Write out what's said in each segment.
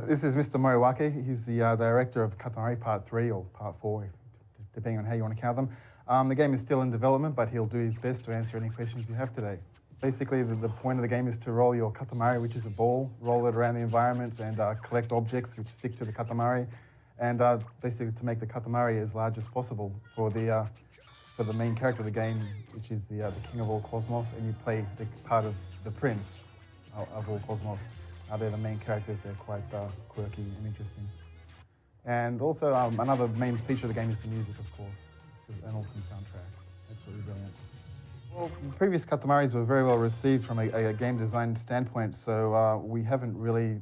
This is Mr. Moriwaki. He's the director of Katamari Part 3 or Part 4, depending on how you want to count them. The game is still in development, but he'll do his best to answer any questions you have today. Basically, the point of the game is to roll your Katamari, which is a ball, roll it around the environment and collect objects which stick to the Katamari, and basically to make the Katamari as large as possible for the main character of the game, which is the king of all cosmos, and you play the part of the prince of all cosmos. They're the main characters. They're quite quirky and interesting. And also, another main feature of the game is the music, of course, and an awesome soundtrack. Absolutely brilliant. Well, the previous Katamaris were very well received from a game design standpoint, so we haven't really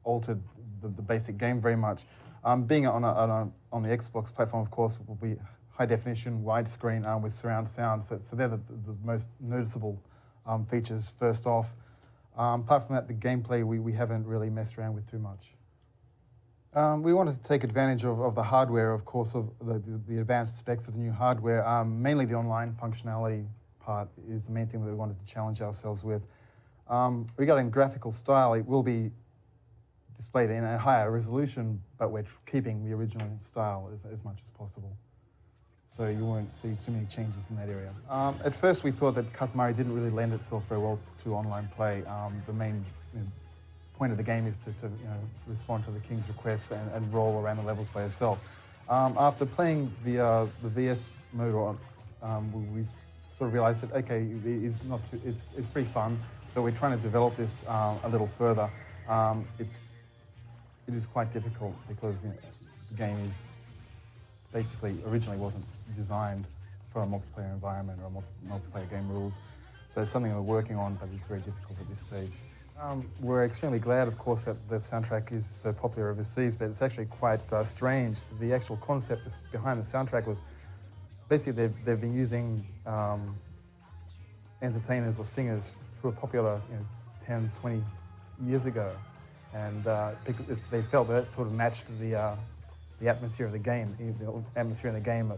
altered the basic game very much. Being on the Xbox platform, of course, will be high definition, widescreen with surround sound, so they're the most noticeable features first off. Apart from that, the gameplay we haven't really messed around with too much. We wanted to take advantage of the hardware, of course, of the advanced specs of the new hardware. Mainly the online functionality part is the main thing that we wanted to challenge ourselves with. Regarding graphical style, it will be displayed in a higher resolution, but we're keeping the original style as much as possible. So you won't see too many changes in that area. At first, we thought that Katamari didn't really lend itself very well to online play. The main point of the game is to respond to the king's requests and roll around the levels by yourself. After playing the VS mode, we sort of realized that okay, it's pretty fun. So we're trying to develop this a little further. It is quite difficult because the game is basically originally wasn't designed for a multiplayer environment or multiplayer game rules. So it's something we're working on, but it's very difficult at this stage. We're extremely glad, of course, that the soundtrack is so popular overseas, but it's actually quite strange. The actual concept behind the soundtrack was basically they've been using entertainers or singers who were popular 10, 20 years ago, and they felt that sort of matched the atmosphere of the game. The atmosphere in the game,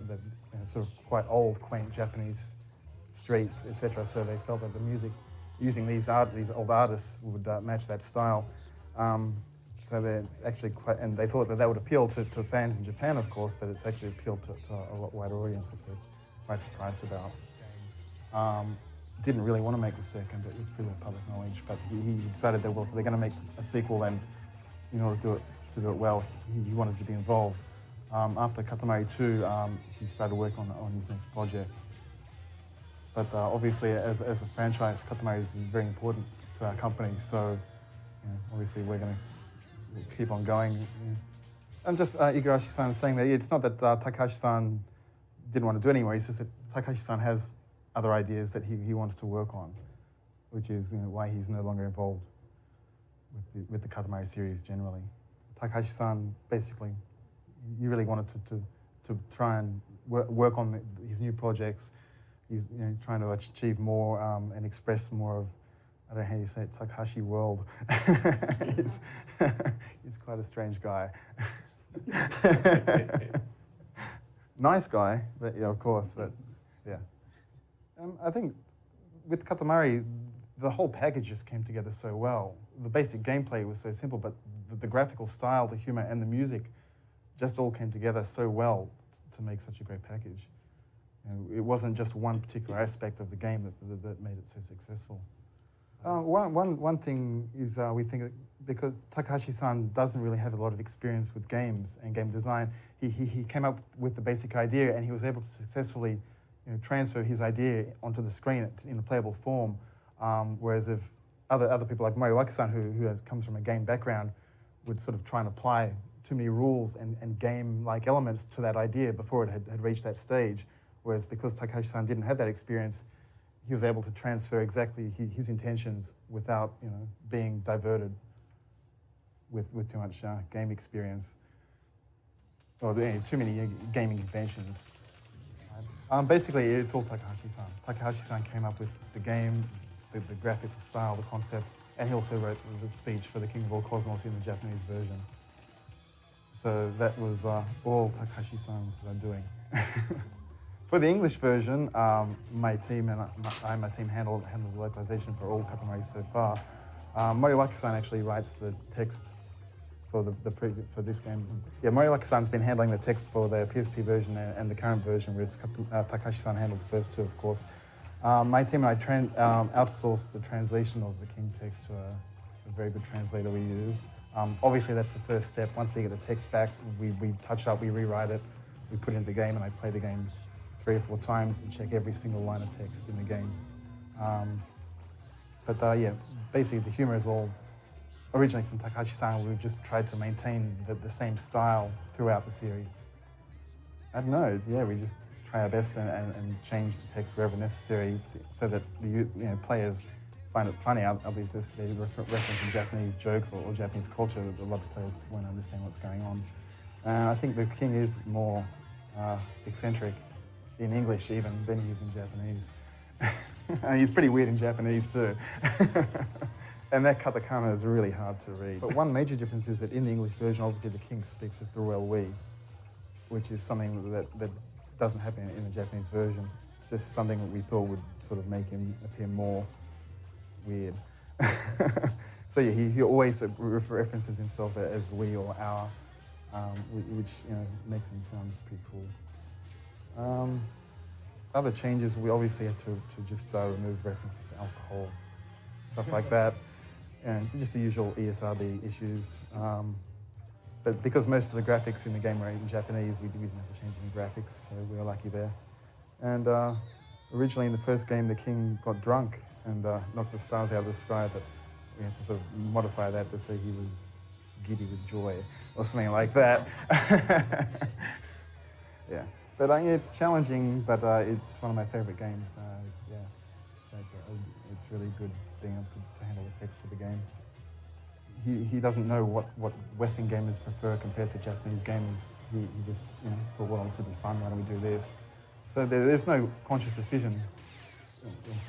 sort of quite old, quaint Japanese streets, etc. So they felt that the music, using these old artists, would match that style. So they're actually quite, and they thought that would appeal to fans in Japan, of course, but it's actually appealed to a lot wider audience, which they're quite surprised about. Didn't really want to make the second, but it's pretty public knowledge. But he decided that, well, if they're going to make a sequel, then in order to do it well, he wanted to be involved. After Katamari 2, he started working on his next project. But obviously, as a franchise, Katamari is very important to our company, so obviously we're going to keep on going. And just Igarashi-san is saying that it's not that Takahashi-san didn't want to do it anymore, he says that Takahashi-san has other ideas that he wants to work on, which is why he's no longer involved with the Katamari series generally. Takahashi-san, basically, he really wanted to try and work on his new projects. He's trying to achieve more and express more of, I don't know how you say it, Takahashi world. he's quite a strange guy. Nice guy, but of course, but yeah. I think with Katamari, the whole package just came together so well. The basic gameplay was so simple, but the graphical style, the humor, and the music just all came together so well to make such a great package. It wasn't just one particular aspect of the game that made it so successful. One thing is we think that because Takahashi-san doesn't really have a lot of experience with games and game design, he came up with the basic idea and he was able to successfully transfer his idea onto the screen in a playable form. Whereas if other people like Moriwaki-san, who comes from a game background, would sort of try and apply too many rules and game-like elements to that idea before it had reached that stage. Whereas because Takahashi-san didn't have that experience, he was able to transfer exactly his intentions without being diverted with too much game experience or too many gaming conventions. Basically, it's all Takahashi-san. Takahashi-san came up with the game, the graphic, the style, the concept, and he also wrote the speech for the King of All Cosmos in the Japanese version. So that was all Takahashi-san's doing. For the English version, my team and my team handled the localization for all Katamari so far. Moriwaki-san actually writes the text for for this game. Yeah, Moriwaki-san's been handling the text for the PSP version and the current version, whereas Takashi-san handled the first two, of course. My team and I outsourced the translation of the King text to a very good translator we use. Obviously, that's the first step. Once we get the text back, we touch it up, we rewrite it, we put it into the game, and I play the game 3 or 4 times and check every single line of text in the game. Yeah, basically the humor is all originally from Takashi-san. We've just tried to maintain the same style throughout the series. I don't know, yeah, we just try our best and change the text wherever necessary so that the players find it funny. I believe they reference Japanese jokes or Japanese culture that a lot of players won't understand what's going on. And I think the king is more eccentric in English even than he is in Japanese. And he's pretty weird in Japanese too. And that katakana is really hard to read. But one major difference is that in the English version, obviously the king speaks with the royal we, which is something that doesn't happen in the Japanese version. It's just something that we thought would sort of make him appear more weird. So yeah, he always references himself as we or our, which makes him sound pretty cool. Other changes, we obviously had to just remove references to alcohol, stuff like that, and just the usual ESRB issues. But because most of the graphics in the game were in Japanese, we didn't have to change any graphics, so we were lucky there. And originally in the first game, the king got drunk and knocked the stars out of the sky, but we had to sort of modify that to say he was giddy with joy or something like that. Yeah. But it's challenging, but it's one of my favorite games. Yeah, so it's really good being able to handle the text for the game. He doesn't know what Western gamers prefer compared to Japanese gamers. He just thought, well, this would be fun. Why don't we do this? So there's no conscious decision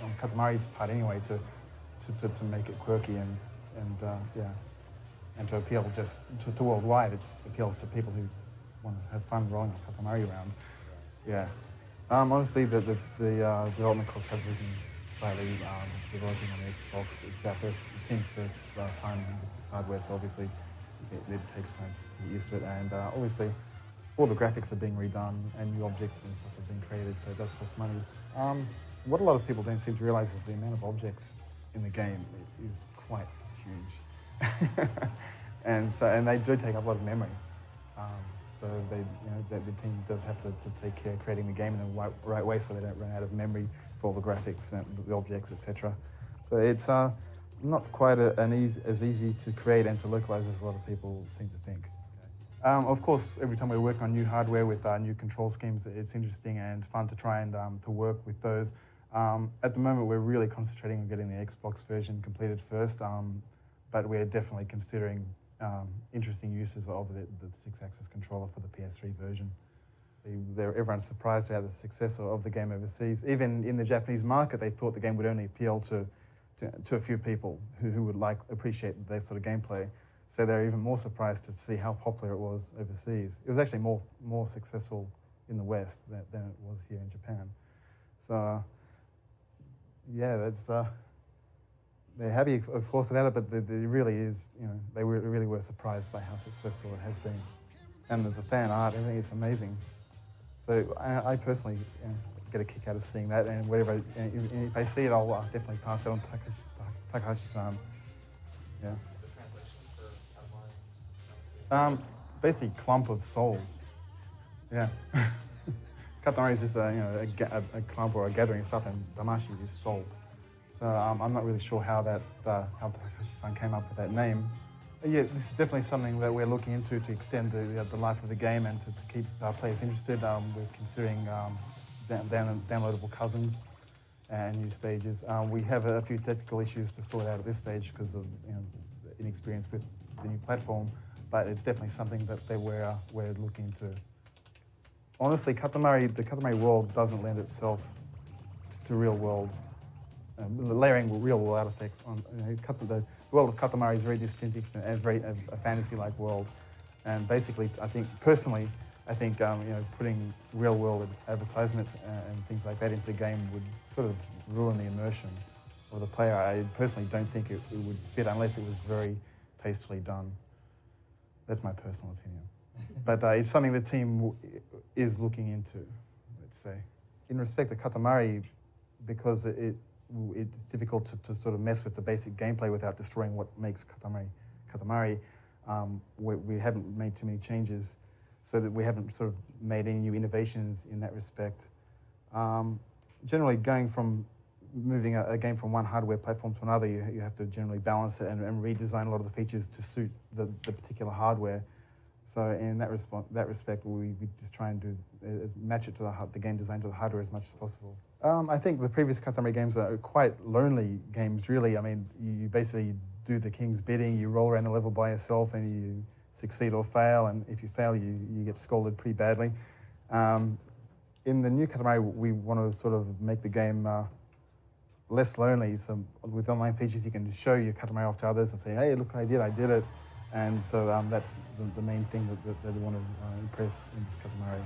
on Katamari's part anyway to make it quirky and to appeal just to worldwide. It just appeals to people who want to have fun rolling a Katamari around. Yeah. Honestly, the development costs have risen slightly. Developing on the Xbox, it's the team's first time with this hardware, so obviously it takes time to get used to it. And obviously, all the graphics are being redone and new objects and stuff have been created, so it does cost money. What a lot of people don't seem to realise is the amount of objects in the game is quite huge, and they do take up a lot of memory. So the team does have to take care of creating the game in the right way so they don't run out of memory for all the graphics and the objects, etc. So it's not quite as easy to create and to localize as a lot of people seem to think. Of course, every time we work on new hardware with new control schemes, it's interesting and fun to try and to work with those. At the moment, we're really concentrating on getting the Xbox version completed first, but we're definitely considering interesting uses of the 6-axis controller for the PS3 version. Everyone's surprised about the success of the game overseas. Even in the Japanese market, they thought the game would only appeal to a few people who would appreciate that sort of gameplay. So they're even more surprised to see how popular it was overseas. It was actually more successful in the West than it was here in Japan. So yeah, that's. They're happy, of course, about it, but it really is, they really were surprised by how successful it has been. And the fan art, everything is amazing. So I personally get a kick out of seeing that, and whatever, if I see it, I'll definitely pass it on to Takashi-san. Yeah. The translation for Katamari? Basically, clump of souls. Yeah. Katamari is just a clump or a gathering of stuff, and Damashi is soul. So I'm not really sure how how Takashi-san came up with that name. But yeah, this is definitely something that we're looking into to extend the life of the game and to keep players interested. We're considering downloadable cousins and new stages. We have a few technical issues to sort out at this stage because of inexperience with the new platform, but it's definitely something that we're looking into. Honestly, the Katamari world doesn't lend itself to real world. Layering real world effects on the world of Katamari is very distinctive and very a fantasy-like world, and basically, I think putting real world advertisements and things like that into the game would sort of ruin the immersion of the player. I personally don't think it would fit unless it was very tastefully done. That's my personal opinion. But it's something the team is looking into, let's say. In respect to Katamari, because it's difficult to sort of mess with the basic gameplay without destroying what makes Katamari, we haven't made too many changes, so that we haven't sort of made any new innovations in that respect. Generally, moving a game from one hardware platform to another, you have to generally balance it and redesign a lot of the features to suit the particular hardware. So in that respect, we just try and match it to the game design to the hardware as much as possible. I think the previous Katamari games are quite lonely games, really. I mean, you basically do the king's bidding, you roll around the level by yourself, and you succeed or fail, and if you fail, you get scolded pretty badly. In the new Katamari, we want to sort of make the game less lonely. So with online features, you can show your Katamari off to others and say, hey, look what I did it. And so that's the main thing that they want to impress in this Katamari.